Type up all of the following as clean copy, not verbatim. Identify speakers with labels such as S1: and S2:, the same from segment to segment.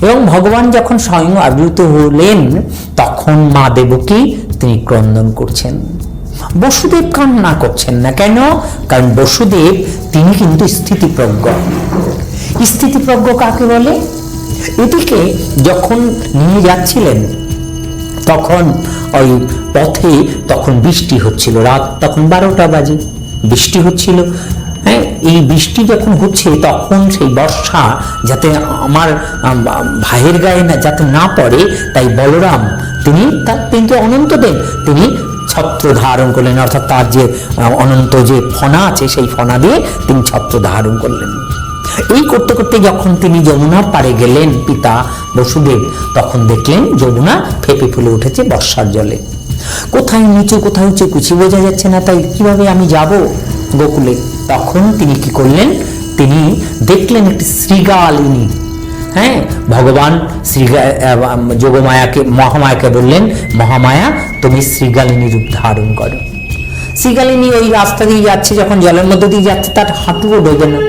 S1: এবং ভগবান যখন স্বয়ং আবির্ভূত হলেন তখন মা দেবকী তিনি ক্রন্দন করছেন। বসুদেব কান্না করছেন না কেন? কারণ বসুদেব তিনি কিন্তু স্থিতিপ্রজ্ঞ। স্থিতিপ্রজ্ঞ কাকে বলে? এদিকে যখন নিয়ে যাচ্ছিলেন তখন ওই পথে তখন বৃষ্টি হচ্ছিল, রাত তখন 12টা বাজে, বৃষ্টি হচ্ছিল। হ্যাঁ, এই বৃষ্টি যখন হচ্ছে তখন সেই বর্ষা যাতে আমার ভাইয়ের গায়ে না যাতে না পড়ে, তাই বলরাম তিনি কিন্তু অনন্তদেব তিনি ছত্র ধারণ করলেন, অর্থাৎ তার যে অনন্ত যে ফণা আছে সেই ফণা দিয়ে তিনি ছত্র ধারণ করলেন। এই করতে করতে যখন তিনি যমুনার পাড়ে গেলেন পিতা বসুদেব, তখন দেখলেন যমুনা ফেঁপে ফুলে উঠেছে বর্ষার জলে। কোথায় নিচু কোথায় উঁচু কিছু বোঝা যাচ্ছে না, তাই কিভাবে আমি যাব গোকুলে? তখন তিনি কি করলেন? তিনি দেখলেন একটি শৃগালিনী। হ্যাঁ, ভগবান যোগমায়াকে মহামায়াকে বললেন, মহামায়া তুমি শৃগালিনী রূপ ধারণ করো। শৃগালিনী ওই রাস্তা দিয়ে যাচ্ছে, যখন জলের মধ্যে দিয়ে যাচ্ছে তার হাঁটুও ডোবে না।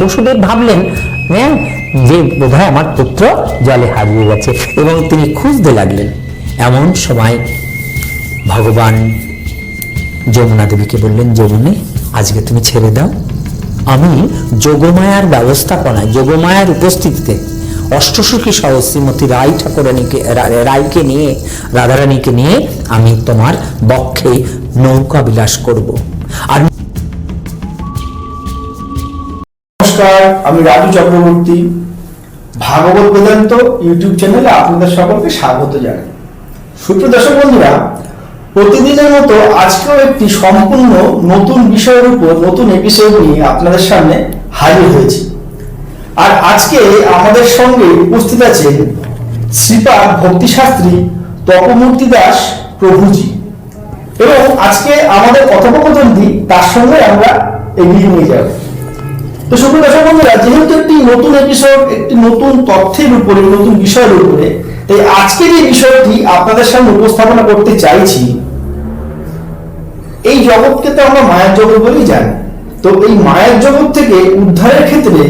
S1: বসুদেব ভাবলেন হ্যাঁ যে বোধহয় আমার পুত্র জলে হারিয়ে গেছে, এবং তিনি খুঁজতে লাগলেন। এমন সময় ভগবান যমুনা দেবীকে বললেন, যমুনে আজকে তুমি ছেড়ে দাও, আমি যোগমায়ার ব্যবস্থাপনায় যোগমায়ার উপস্থিতিতে অষ্টসখী সহ শ্রীমতী রায়কে নিয়ে রাধারানীকে নিয়ে আমি তোমার বক্ষে নৌকা বিলাস করব। আর
S2: নমস্কার, আমি রাজু চক্রবর্তী। ভাগবত বেদান্ত ইউটিউব চ্যানেলে আপনাদের সকলকে স্বাগত জানাই। সুপ্রিয় দর্শক বন্ধুরা, প্রতিদিনের মতো আজকেও একটি সম্পূর্ণ নতুন বিষয়ের উপর নতুন এপিসোড নিয়ে আপনাদের সামনে হাজির হয়েছি। আর আজকে আমাদের সঙ্গে উপস্থিত আছেন শ্রীপাদ ভক্তিশাস্ত্রী তপমূর্তি দাস প্রভুজি, এবং আজকে আমাদের কথোপকথনটি তার সঙ্গে আমরা এগিয়ে নিয়ে যাব। তো সুপ্রিয় দর্শক বন্ধুরা, যেহেতু একটি নতুন এপিসোড, একটি নতুন তথ্যের উপরে, নতুন বিষয়ের উপরে, তাই আজকের এই বিষয়টি আপনাদের সামনে উপস্থাপনা করতে চাইছি। এই জগৎকে তো আমরা মায়ার জগৎ বলেই জানি। তো এই মায়ার জগৎ থেকে উদ্ধারের ক্ষেত্রে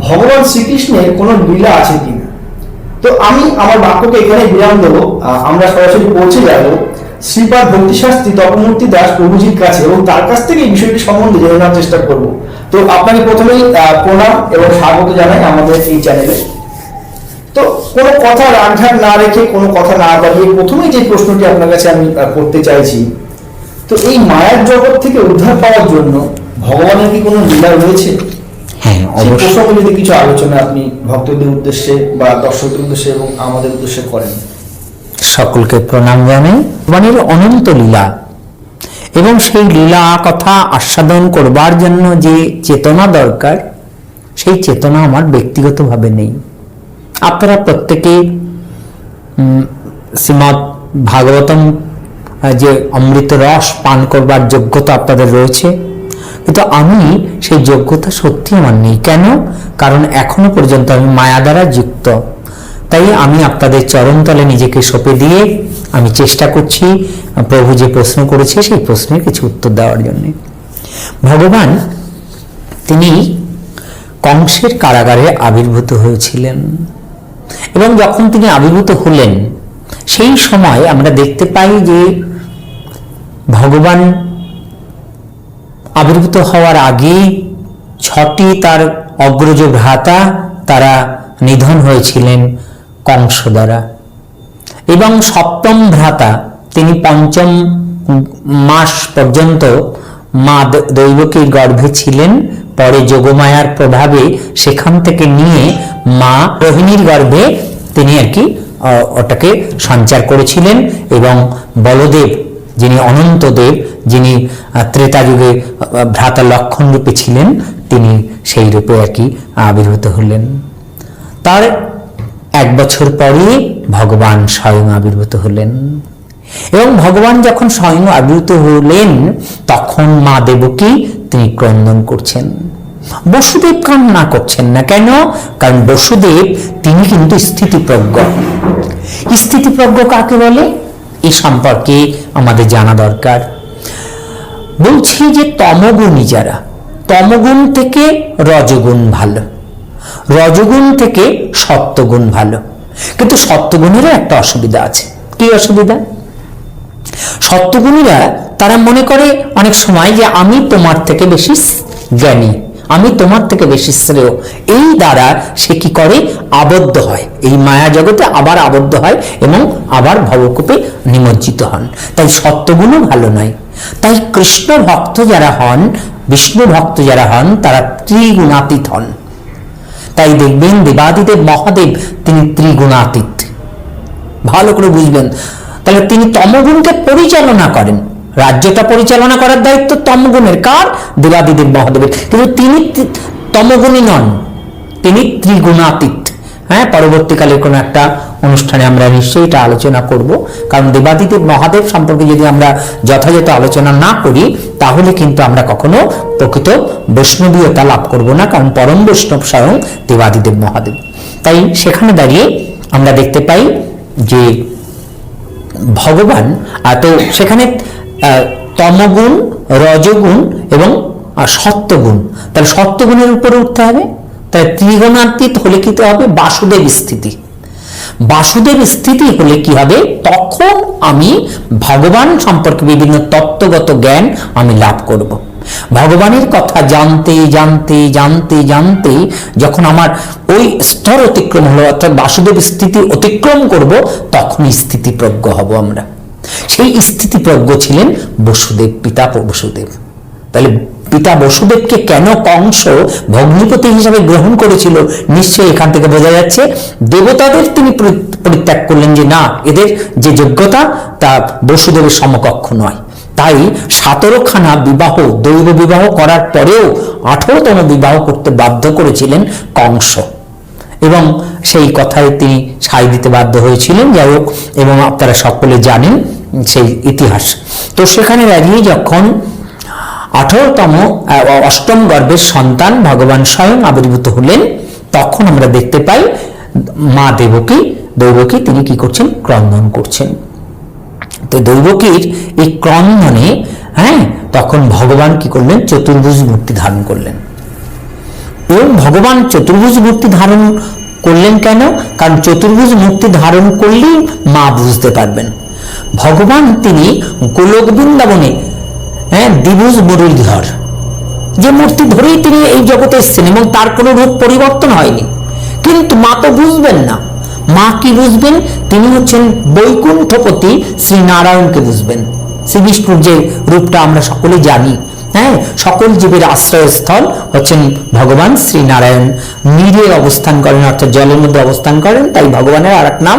S2: ভগবান শ্রীকৃষ্ণের কোনো লীলা আছে কিনা? তো আমি আমার বাক্যকে এখানে বিরাম দেবো। আমরা সরাসরি পৌঁছে যাব শ্রীপাদ ভক্তিশাস্ত্রী তপমূর্তি দাস প্রভুজির কাছে, এবং তার কাছ থেকে এই বিষয়টি সম্বন্ধে জেনে নেওয়ার চেষ্টা করব। তো আপনাকে প্রথমেই প্রণাম এবং স্বাগত জানাই আমাদের এই চ্যানেলে। তো কোনো কথা রাগঢাক না রেখে, কোনো কথা না বাড়িয়ে প্রথমেই যে প্রশ্নটি আপনার কাছে আমি করতে চাইছি, তো এই মায়ার জগৎ থেকে উদ্ধার পাওয়ার জন্য ভগবানের কি কোনো লীলা রয়েছে?
S1: হ্যাঁ, অবশ্যই।
S2: যদি কিছু আলোচনা আপনি ভক্তদের উদ্দেশ্যে বা দর্শকদের উদ্দেশ্যে এবং আমাদের উদ্দেশ্যে করেন।
S1: সকলকে প্রণাম জানাই। ভগবানের অনন্ত লীলা, এবং সেই লীলা কথা আস্বাদন করবার জন্য যে চেতনা দরকার, সেই চেতনা আমার ব্যক্তিগতভাবে নেই। আপনারা প্রত্যেকে শ্রীমদ্ ভাগবতম যে অমৃত রস পান করবার যোগ্যতা আপনাদের রয়েছে, কিন্তু আমি সেই যোগ্যতা সত্যি আমার নেই। কেন? কারণ এখনো পর্যন্ত আমি মায়া দ্বারা যুক্ত। তাই আমি আপনাদের চরণতলে নিজেকে সঁপে দিয়ে আমি চেষ্টা করছি প্রভু যে প্রশ্ন করেছে সেই প্রশ্নের কিছু উত্তর দেওয়ার জন্য। ভগবান তিনি কংসের কারাগারে আবির্ভূত হয়েছিলেন, এবং যখন তিনি আবির্ভূত হলেন সেই সময় আমরা দেখতে পাই যে ভগবান আবির্ভূত হওয়ার আগেই 6টি তার অগ্রজ ভ্রাতা তারা নিধন হয়েছিলেন কংস দ্বারা, এবং 7ম ভ্রাতা তিনি 5ম মাস পর্যন্ত মা দৈবকীর গর্ভে ছিলেন। পরে যোগমায়ার প্রভাবে সেখান থেকে নিয়ে মা রোহিণীর গর্ভে তিনি আর কি ওটাকে সঞ্চার করেছিলেন, এবং বলদেব যিনি অনন্ত দেব, যিনি ত্রেতা যুগে ভ্রাতা লক্ষণ রূপে ছিলেন, তিনি সেই রূপে আর কি আবির্ভূত হলেন। তার 1 বছর পরে ভগবান স্বয়ং আবির্ভূত হলেন, এবং ভগবান যখন স্বয়ং আবির্ভূত হলেন তখন মা দেবকী তিনি ক্রন্দন করছেন। বসুদেব কান্না করছেন না কেন? কারণ বসুদেব তিনি কিন্তু স্থিতিপ্রজ্ঞ। স্থিতিপ্রজ্ঞ কাকে বলে? এই সম্পর্কে আমাদের জানা দরকার। বলছি যে তমগুণী যারা, তমগুণ থেকে রজগুণ ভালো, রজগুণ থেকে সত্যগুণ ভালো। কিন্তু সত্যগুণেরও একটা অসুবিধা আছে। কি অসুবিধা? সত্যগুণীরা তারা মনে করে অনেক সময় যে আমি তোমার থেকে বেশি জ্ঞানী, আমি তোমার থেকে বেশি শ্রেয়। এই দ্বারা সে কি করে? আবদ্ধ হয়, এই মায়া জগতে আবার আবদ্ধ হয় এবং আবার ভবকূপে নিমজ্জিত হন। তাই সত্যগুণও ভালো নয়। তাই কৃষ্ণ ভক্ত যারা হন, বিষ্ণু ভক্ত যারা হন, তারা ত্রিগুণাতীত হন। তাই দেখবেন দেবাদিদেব মহাদেব তিনি ত্রিগুণাতীত। ভালো করে বুঝবেন। তাহলে তিনি তমগুণকে পরিচালনা করেন, রাজ্যটা পরিচালনা করার দায়িত্ব তমগুণের। কার? দেবাদিদেব মহাদেবের। কিন্তু তিনি তমগুণী নন, তিনি ত্রিগুণাতীত। হ্যাঁ, পরবর্তীকালে কোনো একটা অনুষ্ঠানে আমরা নিশ্চয়ই এটা আলোচনা করব। কারণ দেবাদিদেব মহাদেব সম্পর্কে যদি আমরা যথাযথ আলোচনা না করি তাহলে কিন্তু আমরা কখনো প্রকৃত বৈষ্ণবীয়তা লাভ করব না। কারণ পরম বৈষ্ণব স্বয়ং দেবাদিদেব মহাদেব। তাই সেখানে দাঁড়িয়ে আমরা দেখতে পাই যে ভগবান তো সেখানে তমগুণ, রজগুণ এবং সত্যগুণ। তাহলে সত্যগুণের উপরে উঠতে হবে। তাই ত্রিগুণাতীত হলে কি হবে? বাসুদেব স্থিতি। বাসুদেব স্থিতি হলে কি হবে? তখন আমি ভগবান সম্পর্কে বিভিন্ন তত্ত্বগত জ্ঞান আমি লাভ করব। ভগবানের কথা জানতে জানতে জানতে জানতে যখন আমার ওই স্তর অতিক্রম হলো, অর্থাৎ বাসুদেব স্থিতি অতিক্রম করব, তখন স্থিতিপ্রজ্ঞ হব আমরা। সেই স্থিতিপ্রজ্ঞ ছিলেন বসুদেব, পিতা বসুদেব। তাহলে পিতা বসুদেবকে কেন কংস ভগ্নিপতি হিসাবে গ্রহণ করেছিল? নিশ্চয়ই এখান থেকে বোঝা যাচ্ছে দেবতাদের তিনি পরিত্যাগ করলেন, যে না, এদের যে যোগ্যতা তা বসুদেবের সমকক্ষ নয়। তাই 17খানা বিবাহ, দৈব বিবাহ করার পরেও 18তম বিবাহ করতে বাধ্য করেছিলেন কংস, এবং সেই কথায় তিনি সায় দিতে বাধ্য হয়েছিলেন। যাই হোক, এবং আপনারা সকলে জানেন সেই ইতিহাস। তো সেখানে দাঁড়িয়ে যখন 18তম অষ্টম গর্ভের সন্তান ভগবান স্বয়ং আবির্ভূত হলেন, তখন আমরা দেখতে পাই মা দৈবকী তিনি কি করছেন? ক্রন্দন করছেন। তো দৈবকীর এই ক্রন্দনে তখন ভগবান কি করলেন? চতুর্ভুজ মূর্তি ধারণ করলেন। এবং ভগবান চতুর্ভুজ মূর্তি ধারণ করলেন কেন? কারণ চতুর্ভুজ মূর্তি ধারণ করলেই মা বুঝতে পারবেন ভগবান তিনি গোলক বৃন্দাবনে দ্বিভুজ মুরলীধর, যে মূর্তি ধরেই তিনি এই জগতে এসেছেন এবং তার কোনো রূপ পরিবর্তন হয়নি। কিন্তু মা তো বুঝবেন না। মা কি বুঝবেন? তিনি হচ্ছেন বৈকুণ্ঠপতি শ্রী নারায়ণকে বুঝবেন। শ্রী বিষ্ণুর যে রূপটা আমরা সকলে জানি, সকল জীবের আশ্রয়স্থল হচ্ছেন ভগবান শ্রী নারায়ণ। নীরে অবস্থান করেন, অর্থাৎ জলের মধ্যে অবস্থান করেন, তাই ভগবানের আর এক নাম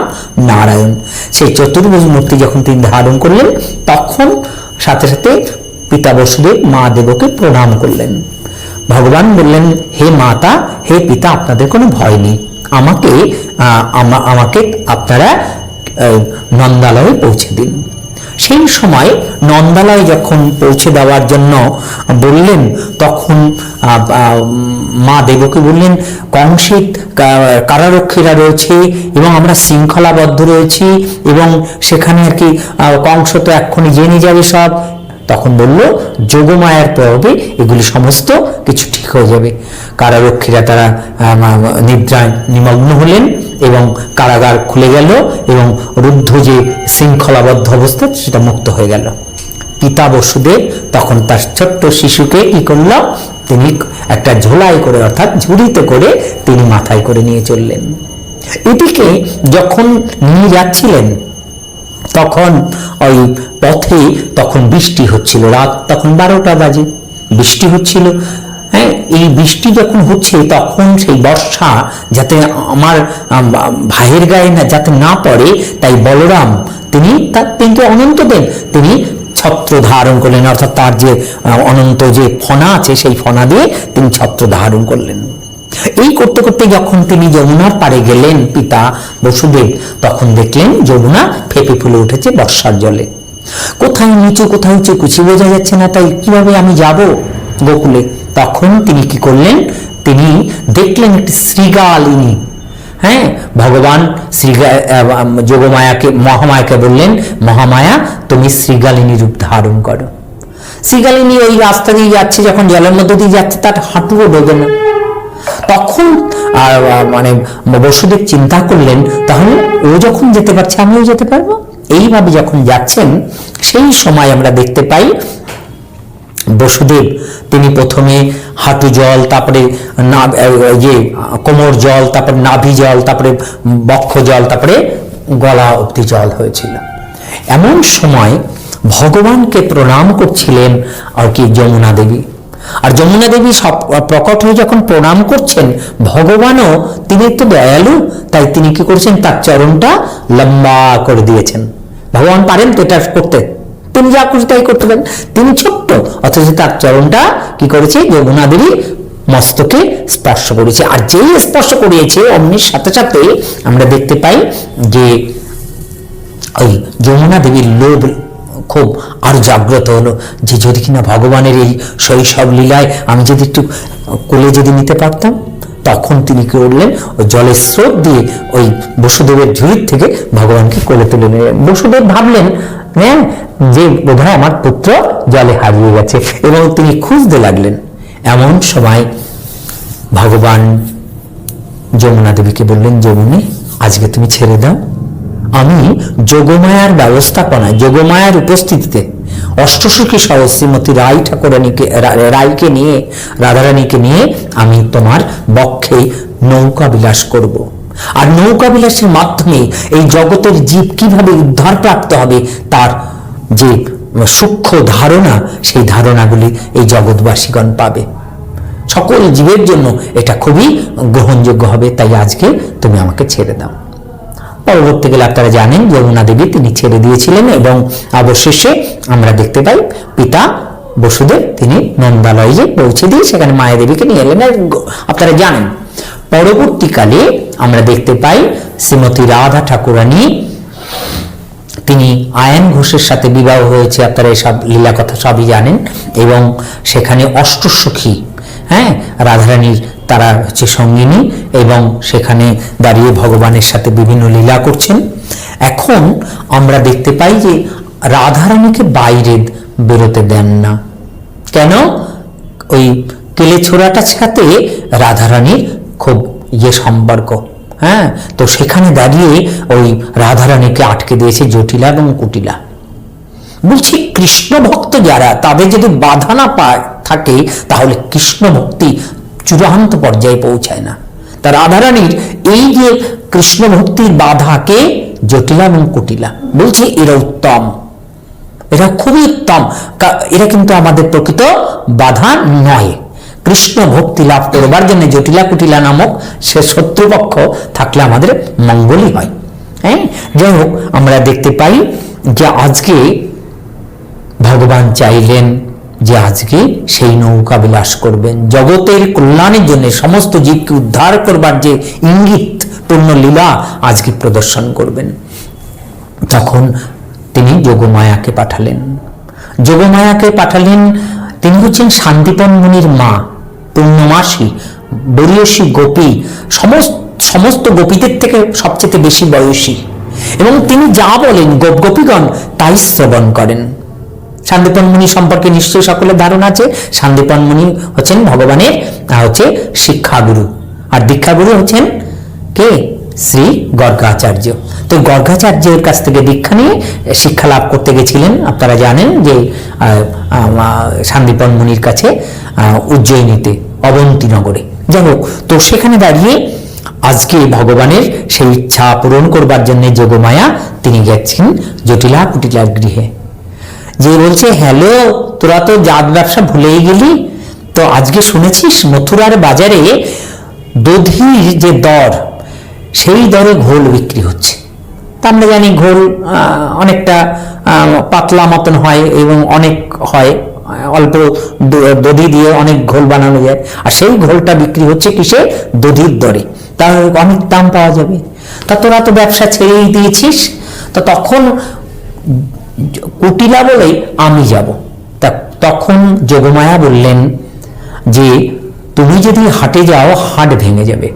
S1: নারায়ণ। সেই চতুর্ভুজ মূর্তি যখন তিনি ধারণ করলেন, তখন সাথে সাথে পিতা বসুদেব মা দেবকে প্রণাম করলেন। ভগবান বললেন, হে মাতা, হে পিতা, আপনাদের কোনো ভয় নেই, আমাকে আপনারা নন্দালয়ে পৌঁছে দিন। সেই সময় নন্দালয়ে যখন পৌঁছে দেওয়ার জন্য বললেন, তখন মা দেবকী বললেন, কংসের কারারক্ষীরা রয়েছে এবং আমরা শৃঙ্খলাবদ্ধ রয়েছি, এবং সেখানে আর কি কংস তো এক্ষুনি জেনে যাবে সব। তখন বলল, যোগমায়ার প্রভাবে এগুলি সমস্ত কিছু ঠিক হয়ে যাবে। কারারক্ষীরা তারা নিদ্রায় নিমগ্ন হলেন এবং কারাগার খুলে গেল এবং রুদ্ধ যে শৃঙ্খলাবদ্ধ অবস্থা সেটা মুক্ত হয়ে গেল। পিতা বসুদেব তখন তার ছোট্ট শিশুকে কি করল? তিনি একটা ঝোলাই করে, অর্থাৎ ঝুড়িতে করে তিনি মাথায় করে নিয়ে চললেন। এদিকে যখন নিয়ে যাচ্ছিলেন তখন ওই পথে তখন বৃষ্টি হচ্ছিল। রাত তখন 12টা বাজে, বৃষ্টি হচ্ছিল। এই বৃষ্টি যখন হচ্ছে তখন সেই বর্ষা যাতে আমার ভাইয়ের গায়ে যাতে না পড়ে, তাই বলরাম তিনি অনন্ত দেন তিনি ছত্র ধারণ করলেন, অর্থাৎ তার যে অনন্ত যে ফণা আছে সেই ফণা দিয়ে তিনি ছত্র ধারণ করলেন। এই করতে করতে যখন তিনি যমুনার পাড়ে গেলেন পিতা বসুদেব, তখন দেখলেন যমুনা ফেঁপে ফুলে উঠেছে বর্ষার জলে। কোথায় নিচু কোথায় উঁচু কিছু বোঝা যাচ্ছে না, তাই কিভাবে আমি যাব গোকুলে? তখন তিনি কি করলেন? তিনি দেখলেন একটি শ্রীগালিনী। ভগবান যোগমায়াকে, মহামায়াকে বললেন, মহামায়া তুমি শ্রীগালিনী রূপ ধারণ করো। শ্রীগালিনী ওই রাস্তা দিয়ে যাচ্ছে, যখন জলের মধ্যে দিয়ে যাচ্ছে তার হাঁটুও ডোবে না। তখন মানে বসুদেব চিন্তা করলেন, তাহলে ও যখন যেতে পারছে আমিও যেতে পারবো। এইভাবে যখন যাচ্ছেন সেই সময় আমরা দেখতে পাই বসুদেব তিনি প্রথমে হাঁটু জল, তারপরে কোমর জল, তারপরে নাভি জল, তারপরে বক্ষ জল, তারপরে গলা অবধি জল হয়েছিল। এমন সময় ভগবানকে প্রণাম করছিলেন আর কি যমুনা দেবী। আর যমুনা দেবী সব প্রকট হয়ে যখন প্রণাম করছেন, ভগবানও তিনি তো দয়ালু, তাই তিনি কি করেছেন, তার চরণটা লম্বা করে দিয়েছেন। ভগবান পারেন তো এটা করতে, তিনি যা খুশি তাই করতে পারেন, তিনি ছোট্ট, অথচ তার চরণটা কি করেছে যমুনা দেবী মস্তকে স্পর্শ করেছে। আর যেই স্পর্শ করিয়েছে অমনির সাথে সাথে আমরা দেখতে পাই যে ওই যমুনা দেবীর লোভ খুব আরো জাগ্রত হলো, যে যদি কিনা ভগবানের এই শৈশব লীলায় আমি যদি একটু কোলে যদি নিতে পারতাম। তখন তিনি কি করলেন, ওই জলের স্রোত দিয়ে ওই বসুদেবের ঝুড়ির থেকে ভগবানকে কোলে তুলে নিলেন। বসুদেব ভাবলেন হ্যাঁ যে বোধহয় আমার পুত্র জলে হারিয়ে গেছে, এবং তিনি খুঁজতে লাগলেন। এমন সময় ভগবান যমুনা দেবীকে বললেন, যমুনি আজকে তুমি ছেড়ে দাও, আমি যোগমায়ার ব্যবস্থাপনায়, যোগমায়ার উপস্থিতিতে অষ্টসখী সহ শ্রীমতী রায়কে নিয়ে, রাধারানীকে নিয়ে আমি তোমার বক্ষে নৌকা বিলাস করব। আর নৌকা বিলাসের মাধ্যমে এই জগতের জীব কিভাবে উদ্ধার প্রাপ্ত হবে তার যে সূক্ষ্ম ধারণা, সেই ধারণাগুলি এই জগৎবাসীগণ পাবে। সকল জীবের জন্য এটা খুবই গ্রহণযোগ্য হবে, তাই আজকে তুমি আমাকে ছেড়ে দাও। পরবর্তীকালে আপনারা জানেন যমুনা দেবী তিনি ছেড়ে দিয়েছিলেন, এবং অবশেষে আমরা দেখতে পাই পিতা বসুদেব তিনি নন্দালয়ে পৌঁছে দিয়ে সেখানে মায়া দেবীকে নিয়ে এলেন। আপনারা জানেন পরবর্তীকালে আমরা দেখতে পাই শ্রীমতী রাধা ঠাকুরানী তিনি আয়ন ঘোষের সাথে বিবাহ হয়েছে, আপনারা এসব লীলা কথা সবই জানেন। এবং সেখানে অষ্টসখী হ্যাঁ রাধারানীর তারা হচ্ছে সঙ্গিনী, এবং সেখানে দাঁড়িয়ে ভগবানের সাথে বিভিন্ন লীলা করছেন। এখন আমরা দেখতে পাই যে রাধারানীকে বাইরে বেরোতে দেন না। কেন? ওই কেলে ছোড়াটার সাথে রাধারানীর খুব সম্পর্ক, হ্যাঁ, তো সেখানে দাঁড়িয়ে ওই রাধারানীকে আটকে দিয়েছে জটিলা এবং কুটিলা। বলছি কৃষ্ণ ভক্ত যারা, তাদের যদি বাধা না পায় থাকে তাহলে কৃষ্ণ ভক্তি চূড়ান্ত পর্যায়ে পৌঁছায় না। তার রাধারানীর এই যে কৃষ্ণ ভক্তির বাধাকে জটিলা এবং কুটিলা বলছে এরা উত্তম, এরা খুবই উত্তম, এরা কিন্তু আমাদের প্রকৃত বাধা নয়। কৃষ্ণ ভক্তি লাভ করবার জন্য জটিলা কুটিলা নামক সে শত্রুপক্ষ থাকলে আমাদের মঙ্গলই হয়। হ্যাঁ, যাই হোক আমরা দেখতে পাই যে আজকে ভগবান চাইলেন যে আজকে সেই নৌকা বিলাস করবেন, জগতের কল্যাণের জন্য সমস্ত জীবকে উদ্ধার করবার যে ইঙ্গিত পূর্ণ লীলা আজকে প্রদর্শন করবেন। তখন তিনি যোগমায়াকে পাঠালেন। যোগমায়াকে পাঠালেন, তিনি হচ্ছেন শান্তিপন মুনির মা, পূর্ণমাসী বরিয়সী গোপী, সমস্ত গোপীদের থেকে সবচেয়ে বেশি বয়সী, এবং তিনি যা বলেন গোপগোপীগণ তাই শ্রবণ করেন। শান্তিপন মুনি সম্পর্কে নিশ্চয়ই সকলের ধারণা আছে। শান্তিপন মুনি হচ্ছেন ভগবানের শিক্ষাগুরু, আর দীক্ষাগুরু হচ্ছেন কে? শ্রী গর্গাচার্য। তো গর্গাচার্যের কাছ থেকে দীক্ষা নিয়ে শিক্ষা লাভ করতে গেছিলেন, আপনারা জানেন যে শান্তিপন মুনির কাছে উজ্জয়িনীতে, অবন্তীনগরে। যাই হোক, তো সেখানে দাঁড়িয়ে আজকে ভগবানের সেই ইচ্ছা পূরণ করবার জন্য যোগমায়া তিনি গেছেন জটিলা কুটিলার গৃহে। যে বলছে, হ্যালো, তোরা তো জাত ব্যবসা ভুলেই গেলি, তো আজকে শুনেছিস মথুরার বাজারে দধির যে দর, সেই দরে ঘোল বিক্রি হচ্ছে। তা আমরা জানি ঘোল অনেকটা পাতলা মতন হয় এবং অনেক হয়, অল্প দধি দিয়ে অনেক ঘোল বানানো যায়, আর সেই ঘোলটা বিক্রি হচ্ছে কিসে? দধির দরে, তার অনেক দাম পাওয়া যাবে। তা তোরা তো ব্যবসা ছেড়েই দিয়েছিস। তো তখন কুটিলা বলে আমি যাব। তখন যোগমায়া বললেন যে তুমি যদি হাটে যাও হাট ভেঙে যাবে।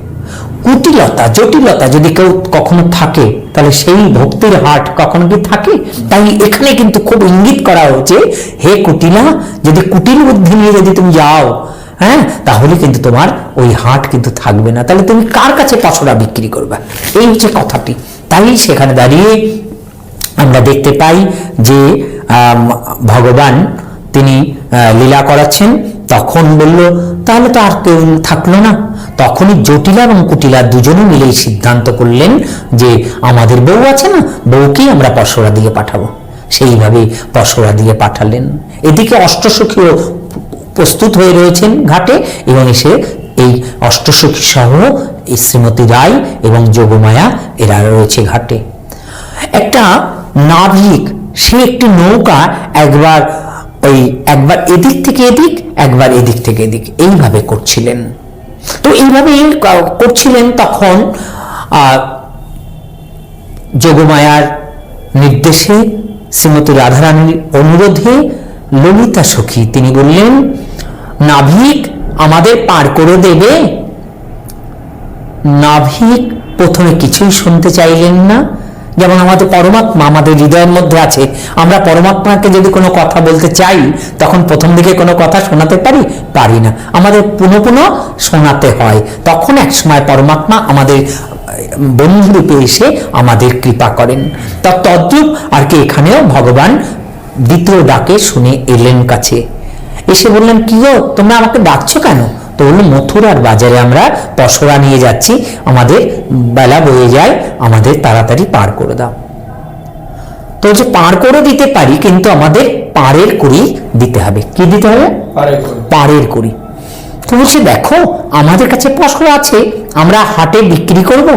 S1: কুটিলতা জটিলতা যদি কেউ কখনো থাকে তাহলে সেই ভক্তির হাট কখনো কি থাকে? তাই এখানে কিন্তু খুব ইঙ্গিত করা হচ্ছে, হে কুটিলা, যদি কুটিল বুদ্ধি নিয়ে যদি তুমি যাও, হ্যাঁ, তাহলে কিন্তু তোমার ওই হাট কিন্তু থাকবে না, তাহলে তুমি কার কাছে পশরা বিক্রি করবে, এই হচ্ছে কথাটি। তাই সেখানে দাঁড়িয়ে আমরা দেখতে পাই যে ভগবান তিনি লীলা করাচ্ছেন। তখন বলল তাহলে তো আর কেউ থাকলো না। তখনই জটিলা এবং কুটিলা দুজনে মিলেই সিদ্ধান্ত করলেন যে আমাদের বউ আছে না, বউকেই আমরা পশরা দিয়ে পাঠাবো। সেইভাবে পশরা দিয়ে পাঠালেন। এদিকে অষ্টসখীও প্রস্তুত হয়ে রয়েছেন ঘাটে, এবং এসে এই অষ্টসখী সহ শ্রীমতী রায় এবং যোগমায়া এরা রয়েছে ঘাটে। একটা নাবিক সে একটি নৌকা একবার এদিক থেকে এদিক, একবার এদিক থেকে এদিক এইভাবে করছিলেন। তো এইভাবে করছিলেন, তখন যোগমায়ার নির্দেশে, শ্রীমতী রাধারানীর অনুরোধে ললিতা সখী তিনি বললেন, নাবিক আমাদের পার করে দেবে। নাবিক প্রথমে কিছুই শুনতে চাইলেন না। যেমন আমাদের পরমাত্মা আমাদের হৃদয়ের মধ্যে আছে, আমরা পরমাত্মাকে যদি কোনো কথা বলতে চাই তখন প্রথম দিকে কোনো কথা শোনাতে পারি না, আমাদের পুনঃ পুনঃ শোনাতে হয়। তখন এক সময় পরমাত্মা আমাদের বন্ধুরূপে এসে আমাদের কৃপা করেন। তদ্রূপ আর কি এখানেও ভগবান দ্বিতীয় ডাকে শুনে এলেন কাছে, এসে বললেন, কি গো তোমরা আমাকে ডাকছো কেন? তো বললো, মথুরার বাজারে আমরা পশরা নিয়ে যাচ্ছি, আমাদের বেলা বয়ে যায়, আমাদের তাড়াতাড়ি পার করে দাও। তো যে পার করে দিতে পারি, কিন্তু আমাদের পারের করি দিতে হবে। কি দিতে হবে? পারের করি। তো বলছে, দেখো আমাদের কাছে পশরা আছে, আমরা হাটে বিক্রি করব,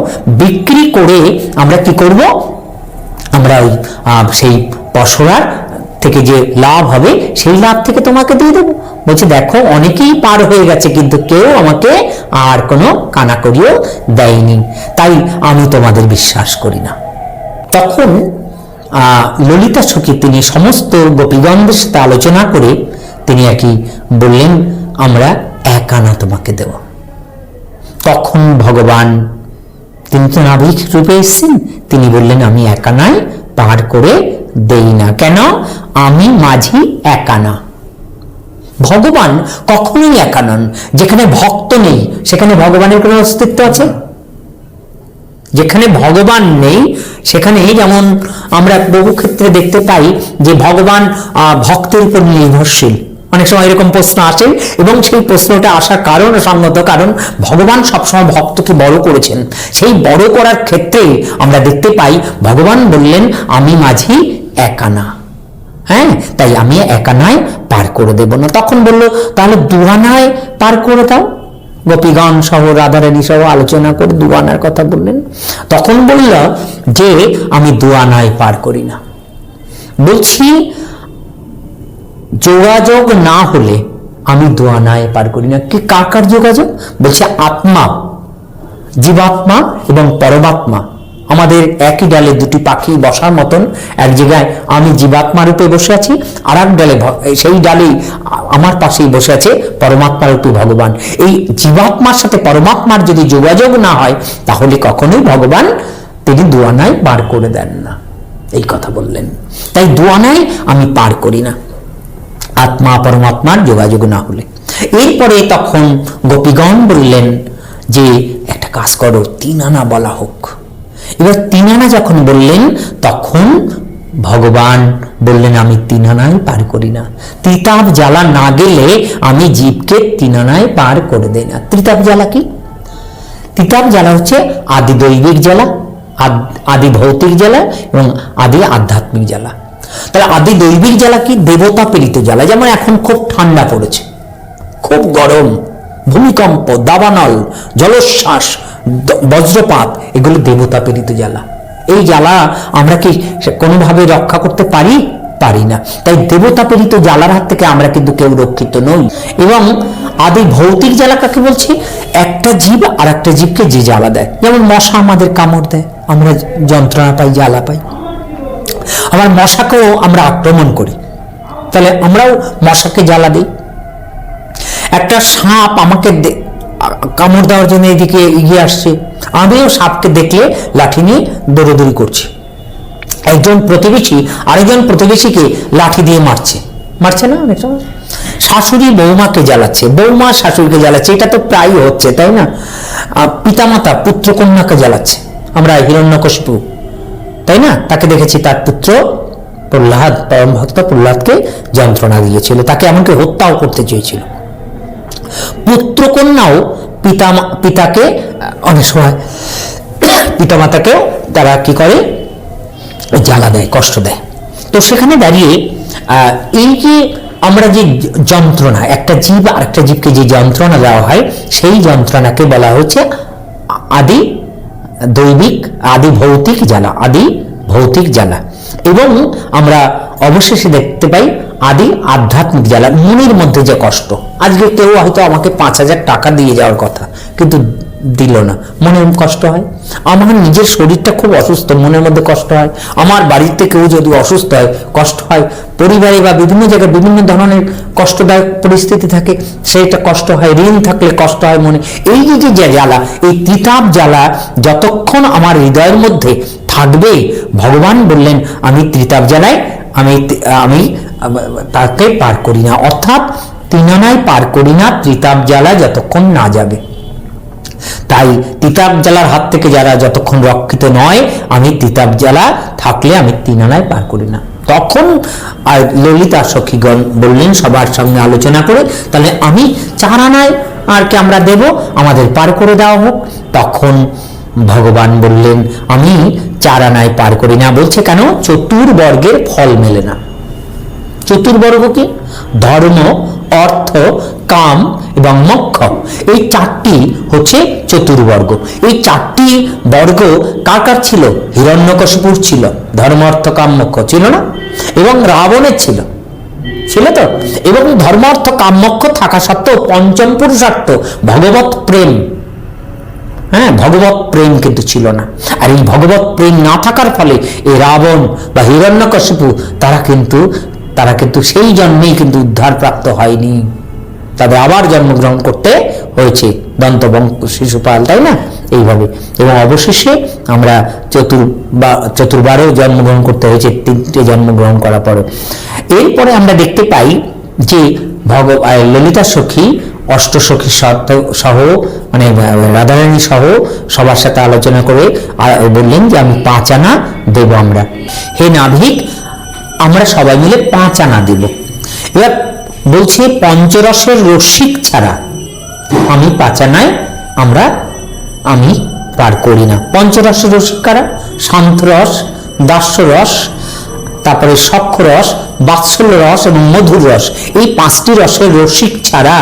S1: বিক্রি করে আমরা কি করব, আমরা ওই সেই পশরার থেকে যে লাভ হবে সেই লাভ থেকে তোমাকে দিয়ে দেবো। বলছে, দেখো অনেকেই পার হয়ে গেছে, কিন্তু কেউ আমাকে আর কোনো কানাকড়িও দেয়নি, তাই আমি তোমাদের বিশ্বাস করি না। তখন ললিতা সখী তিনি সমস্ত গোপীগণদের সাথে আলোচনা করে তিনি একই বললেন, আমরা 1 আনা তোমাকে দেব। তখন ভগবান তিনি তো নাবিক রূপে এসেছেন, তিনি বললেন, আমি 1 আনায় পার করে দেই না। কেন? আমি মাঝি 1 আনা। ভগবান কখনোই একা নন। যেখানে ভক্ত নেই সেখানে ভগবানের কোনো অস্তিত্ব আছে? যেখানে ভগবান নেই সেখানে, যেমন আমরা বহু ক্ষেত্রে দেখতে পাই যে ভগবান ভক্তের উপর নির্ভরশীল। অনেক সময় এরকম প্রশ্ন আসে, এবং সেই প্রশ্নটা আসার কারণ সঙ্গত কারণ ভগবান সবসময় ভক্তকে বড় করেছেন। সেই বড় করার ক্ষেত্রে আমরা দেখতে পাই ভগবান বললেন, আমি মাঝি 1 আনা। হ্যাঁ, তাই আমি 1 আনায় পার করে দেব না। তখন বললো, তাহলে 2 আনায় পার করে দাও। গোপীগণ সহ রাধারানী সহ আলোচনা করে 2 আনার কথা বললেন। তখন বলল যে আমি 2 আনায় পার করি না। বলছি, যোগাযোগ না হলে আমি 2 আনায় পার করি না। কি কার যোগাযোগ? বলছে, আত্মা, জীবাত্মা এবং পরমাত্মা আমাদের একই ডালে 2টি পাখি বসার মতন। এক জায়গায় আমি জীবাত্মা রূপে বসে আছি, আর এক ডালে সেই ডালেই আমার পাশেই বসে আছে পরমাত্মা রূপী ভগবান। এই জীবাত্মার সাথে পরমাত্মার যদি যোগাযোগ না হয় তাহলে কখনোই ভগবান তিনি 2 আনায় পার করে দেন না, এই কথা বললেন। তাই 2 আনায় আমি পার করি না, আত্মা পরমাত্মার যোগাযোগ না হলে। এরপরে তখন গোপীগণ বললেন যে একটা কাজ করো, 3 আনা বলা হোক। এবার 3 আনা যখন বললেন তখন ভগবান বললেন, আমি 3 আনায় পার করি না। ত্রিতাপ জ্বালা না গেলে আমি জীবকে 3 আনায় পার করে দেই না। ত্রিতাপ জ্বালা কি? ত্রিতাপ জ্বালা হচ্ছে আদি দৈবিক জ্বালা, আদি ভৌতিক জ্বালা এবং আদি আধ্যাত্মিক জ্বালা। তাহলে আদি দৈবিক জ্বালা কি? দেবতা প্রেরিত জ্বালা। যেমন এখন খুব ঠান্ডা পড়েছে, খুব গরম, ভূমিকম্প, দাবানল, জলোচ্ছ্বাস, বজ্রপাত, এগুলো দেবতা প্রেরিত জ্বালা। এই জ্বালা আমরা কি কোনোভাবে রক্ষা করতে পারি না। তাই দেবতা প্রেরিত জ্বালার হাত থেকে আমরা কিন্তু কেউ রক্ষিত নই। এবং আদি ভৌতিক জ্বালা কাকে বলছি? একটা জীব আর একটা জীবকে যে জ্বালা দেয়। যেমন মশা আমাদের কামড় দেয়, আমরা যন্ত্রণা পাই, জ্বালা পাই। আবার মশাকেও আমরা আক্রমণ করি, তাহলে আমরাও মশাকে জ্বালা দিই। একটা সাপ আমাকে কামড় দেওয়ার জন্য এদিকে এগিয়ে আসছে, আমিও সাপকে দেখলে লাঠি নিয়ে দৌড়াদৌড়ি করছি। একজন প্রতিবেশী আরেকজন প্রতিবেশীকে লাঠি দিয়ে মারছে না অনেক সময়। শাশুড়ি বৌমাকে জ্বালাচ্ছে, বৌমা শাশুড়িকে জ্বালাচ্ছে, এটা তো প্রায় হচ্ছে, তাই না? পিতামাতা পুত্র কন্যাকে জ্বালাচ্ছে। আমরা হিরণ্যকশিপু, তাই না, তাকে দেখেছি, তার পুত্র প্রহ্লাদ, পরম ভক্ত প্রহ্লাদকে যন্ত্রণা দিয়েছিল, তাকে এমনকি হত্যাও করতে চেয়েছিল। পুত্র কন্যাও পিতাকে অনেক সময় পিতামাতাকেও তারা কি করে, জ্বালা দেয়, কষ্ট দেয়। তো সেখানে দাঁড়িয়ে এই যে আমরা যে যন্ত্রণা, একটা জীব আর একটা জীবকে যে যন্ত্রণা দেওয়া হয়, সেই যন্ত্রণাকে বলা হচ্ছে আদি দৈবিক, আদি ভৌতিক জ্বালা, আদি ভৌতিক জ্বালা। এবং আমরা অবশেষে দেখতে পাই আদি আধ্যাত্মিক জ্বালা, মনের মধ্যে যে কষ্ট। আজকে কেউ হয়তো আমাকে 5,000 টাকা দিয়ে যাওয়ার কথা, কিন্তু দিল না, মনে কষ্ট হয়। আমার নিজের শরীরটা খুব অসুস্থ, মনের মধ্যে কষ্ট হয়। আমার বাড়িতে কেউ যদি অসুস্থ হয়, কষ্ট হয়। পরিবারে বা বিভিন্ন জায়গায় বিভিন্ন ধরনের কষ্টদায়ক পরিস্থিতি থাকে, সেইটা কষ্ট হয়। ঋণ থাকলে কষ্ট হয় মনে। এই যে জ্বালা, এই ত্রিতাপ জ্বালা যতক্ষণ আমার হৃদয়ের মধ্যে থাকবে, ভগবান বললেন আমি ত্রিতাপ জ্বালায় আমি তাকে পার করি না, অর্থাৎ তিনানায় পার করি না ত্রিতাপ জ্বালা যতক্ষণ না যাবে। তাই তিতাব জ্বালার হাত থেকে যারা যতক্ষণ রক্ষিত নয়, আমি তিতাব জ্বালা থাকলে আমি তিনানায় পার করি না। তখন আর ললিতা সখীগণ বললেন সবার সঙ্গে আলোচনা করে, তাহলে আমি 4 আনায় আর কি আমরা দেব, আমাদের পার করে দেওয়া হোক। তখন ভগবান বললেন আমি 4 আনায় পার করি না। বলছে কেন? চতুর্বর্গের ফল মেলে না। চতুর্বর্গ কি? ধর্ম, অর্থ, কাম এবং মোক্ষ, এই 4টি হচ্ছে চতুর্বর্গ। এই 4টি বর্গ কার কার ছিল? হিরণ্যকশিপুর ছিল, ধর্ম, অর্থ, কাম, মোক্ষ ছিল না? এবং রাবণের ছিল তো। এবং ধর্ম, অর্থ, কাম, মোক্ষ থাকা সত্ত্বেও পঞ্চম পুরুষার্থ ভগবত প্রেম, হ্যাঁ, ভগবত প্রেম কিন্তু ছিল না। আর এই ভগবত প্রেম না থাকার ফলে এই রাবণ বা হিরণ্যকশিপু তারা কিন্তু সেই জন্মেই কিন্তু উদ্ধার প্রাপ্ত হয়নি, তাদের আবার জন্মগ্রহণ করতে হয়েছে, দন্তবংশ শিশুপাল, তাই না? এইভাবে। এবং অবশেষে আমরা চতুর্বারেও জন্মগ্রহণ করতে হয়েছে, 3টে জন্মগ্রহণ করার পরে। এরপরে আমরা দেখতে পাই যে ললিতা সখী অষ্টসখী সহ, মানে রাধারানী সহ সবার সাথে আলোচনা করে বললেন যে আমি 5 আনা দেব আমরা। হে নাভিক, আমরা সবাই মিলে 5 আনা দেব। এবার বলছে পঞ্চরসের রসিক ছাড়া আমি 5 আনায় আমি পার করি না। পঞ্চরসের রসিক কারা? শান্তরস, দাস্যরস, তারপরে সখ্যরস, বাৎসল্য রস এবং মধুর রস। এই 5টি রসের রসিক ছাড়া,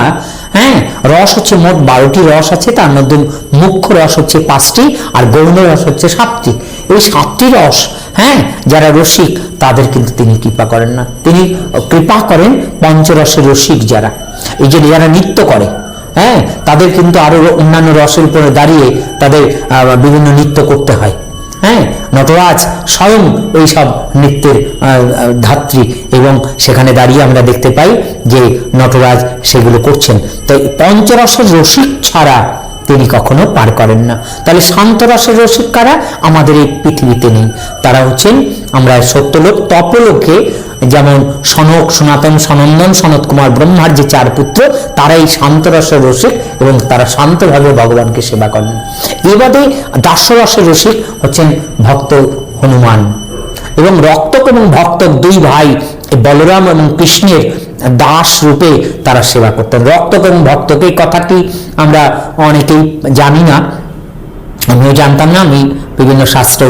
S1: হ্যাঁ, রস হচ্ছে মোট 12টি রস আছে, তার মধ্যে মুখ্য রস হচ্ছে 5টি আর গৌণ রস হচ্ছে 7টি। এই 7টি রস, হ্যাঁ, যারা রসিক তাদের কিন্তু তিনি কৃপা করেন না। তিনি কৃপা করেন পঞ্চরসের রসিক যারা, এই যে যারা নৃত্য করে, হ্যাঁ, তাদের কিন্তু আরো অন্যান্য রসের উপরে দাঁড়িয়ে তাদের বিভিন্ন নৃত্য করতে হয়। হ্যাঁ, নটরাজ স্বয়ং এই সব নৃত্যের ধাত্রী, এবং সেখানে দাঁড়িয়ে আমরা দেখতে পাই যে নটরাজ সেগুলো করছেন। তো পঞ্চরসের রসিক ছাড়া তিনি কখনো পার করেন না। তাহলে শান্তরসের রসিক কারা? আমাদের এই পৃথিবীতে নেই। তারা হচ্ছেন আমরা সত্যলোক, তপলোকে যেমন সনক, সনাতন, সনন্দন, সনত কুমার ব্রহ্মার যে 4 পুত্র, তারা এই শান্তরসের রসিক এবং তারা শান্তভাবে ভগবানকে সেবা করেন। এবারে দাস্যরসের রসিক হচ্ছেন ভক্ত হনুমান, এবং রক্তক এবং ভক্তক 2 ভাই বলরাম এবং কৃষ্ণের দাস রূপে তারা সেবা করতেন। রক্তক এবং ভক্তক, এই কথাটি আমরা অনেকেই জানি না, আমিও জানতাম না, আমি বিভিন্ন শাস্ত্র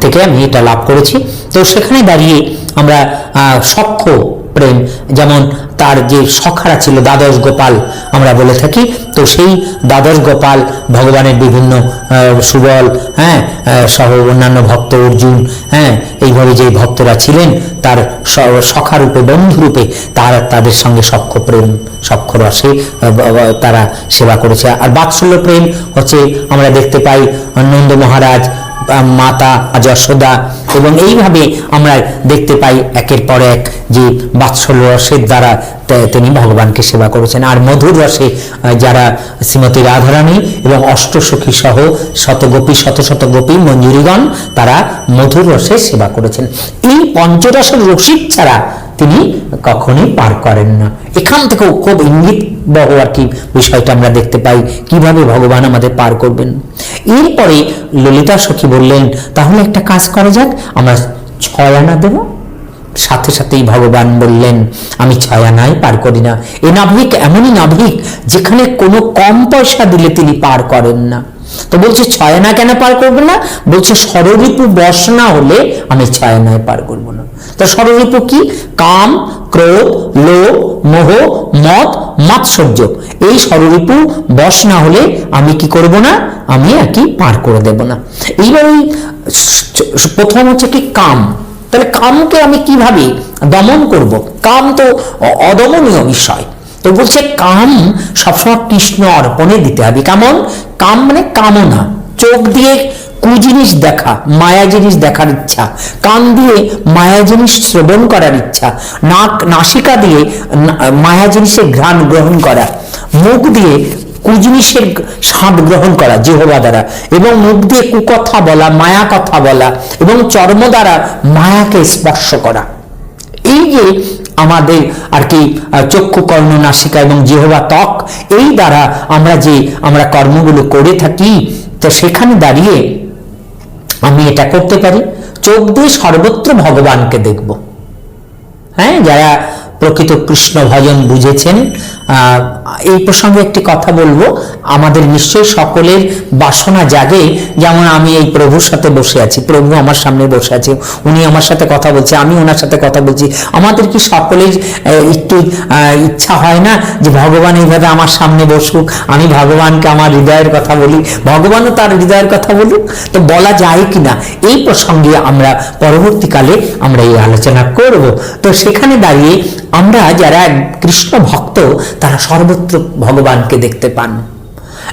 S1: থেকে আমি এটা লাভ করেছি। তো সেখানে দাঁড়িয়ে আমরা সখ্য প্রেম, যেমন তার যে সখারা ছিল 12 গোপাল আমরা বলে থাকি, তো সেই 12 গোপাল ভগবানের বিভিন্ন সুবল, হ্যাঁ, সহ অন্যান্য ভক্ত, অর্জুন, হ্যাঁ, এইভাবে যে ভক্তরা ছিলেন তার সখারূপে, বন্ধুরূপে তাদের সঙ্গে সখ্য প্রেম, সখ্য রসে তারা সেবা করেছে। আর বাৎসল্য প্রেম হচ্ছে আমরা দেখতে পাই নন্দ মহারাজ, মাতা যশোদা, এবং এইভাবে আমরা দেখতে পাই একের পর এক যে বাৎসল্য রসের দ্বারা তিনি ভগবানকে সেবা করেছেন। আর মধুর রসে যারা শ্রীমতী রাধারানী এবং অষ্টসখী সহ শতগোপী শত শত গোপী মঞ্জুরিগণ তারা মধুর রসে সেবা করেছেন। এই পঞ্চরসের রসিক ছাড়া তিনি কখনোই পার করেন না। এখান থেকেও খুব ইঙ্গিত বহ আর কি বিষয়টা আমরা দেখতে পাই কিভাবে ভগবান আমাদের পার করবেন। এরপরে ললিতা সখী বললেন, তাহলে একটা কাজ করা যাক, আমরা 6 আনা দেব। সাথে সাথেই ভগবান বললেন, আমি 6 আনায় পার করি না। এ নাভিক এমনই নাভিক যেখানে কোনো কম পয়সা দিলে তিনি পার করেন না। তো বলছে 6 আনা কেন পার করবে না? বলছে ষড়রিপু বশ না হলে আমি 6 আনায় পার করবো না। তো ষড়রিপু কি? কাম, ক্রোধ, লোভ, মোহ, মদ, মাৎসর্য। এই ষড়রিপু বশ না হলে আমি কি করব না? আমি আর কি পার করে দেব না। এইবার প্রথম হচ্ছে কি কাম। তাহলে কামকে আমি কিভাবে দমন করব? কাম তো অদমনীয় বিষয়। তো বলছে কাম সবসময় কৃষ্ণ অর্পণে দিতে হবে। কেমন কাম? মানে কামনা, চোখ দিয়ে কুজিনিস দেখা, মায়া জিনিস দেখার ইচ্ছা, কান দিয়ে মায়া জিনিস শ্রবণ করার ইচ্ছা, নাসিকা দিয়ে মায়া জিনিসের ঘ্রাণ গ্রহণ করা, মুখ দিয়ে কুজিনিসের স্বাদ গ্রহণ করা জিহ্বা দ্বারা, এবং মুখ দিয়ে কুকথা বলা, মায়া কথা বলা, এবং চর্ম দ্বারা মায়াকে স্পর্শ করা। এই যে আমাদের আর কি চক্ষু, কর্ণ, নাসিকা এবং জিহ্বা, ত্বক, এই দ্বারা আমরা কর্মগুলো করে থাকি। তো সেখানে দাঁড়িয়ে আমি এটা করতে পারি, চোখ দিয়ে সর্বত্র ভগবানকে দেখব। হ্যাঁ, যারা প্রকৃত কৃষ্ণ ভজন বুঝেছেন, এই প্রসঙ্গে একটি কথা বলবো। আমাদের নিশ্চয়ই সকলের বাসনা জাগে, যেমন আমি এই প্রভুর সাথে বসে আছি, প্রভু আমার সামনে বসে আছে, উনি আমার সাথে কথা বলছে, আমি ওনার সাথে কথা বলছি। আমাদের কি সকলের একটু ইচ্ছা হয় না যে ভগবান এইভাবে আমার সামনে বসুক, আমি ভগবানকে আমার হৃদয়ের কথা বলি, ভগবানও তার হৃদয়ের কথা বলুক? তো বলা যায় কিনা এই প্রসঙ্গে আমরা পরবর্তীকালে আমরা এই আলোচনা করব। তো সেখানে দাঁড়িয়ে আমরা যারা কৃষ্ণ ভক্ত তারা সর্বত্র ভগবানকে দেখতে পান।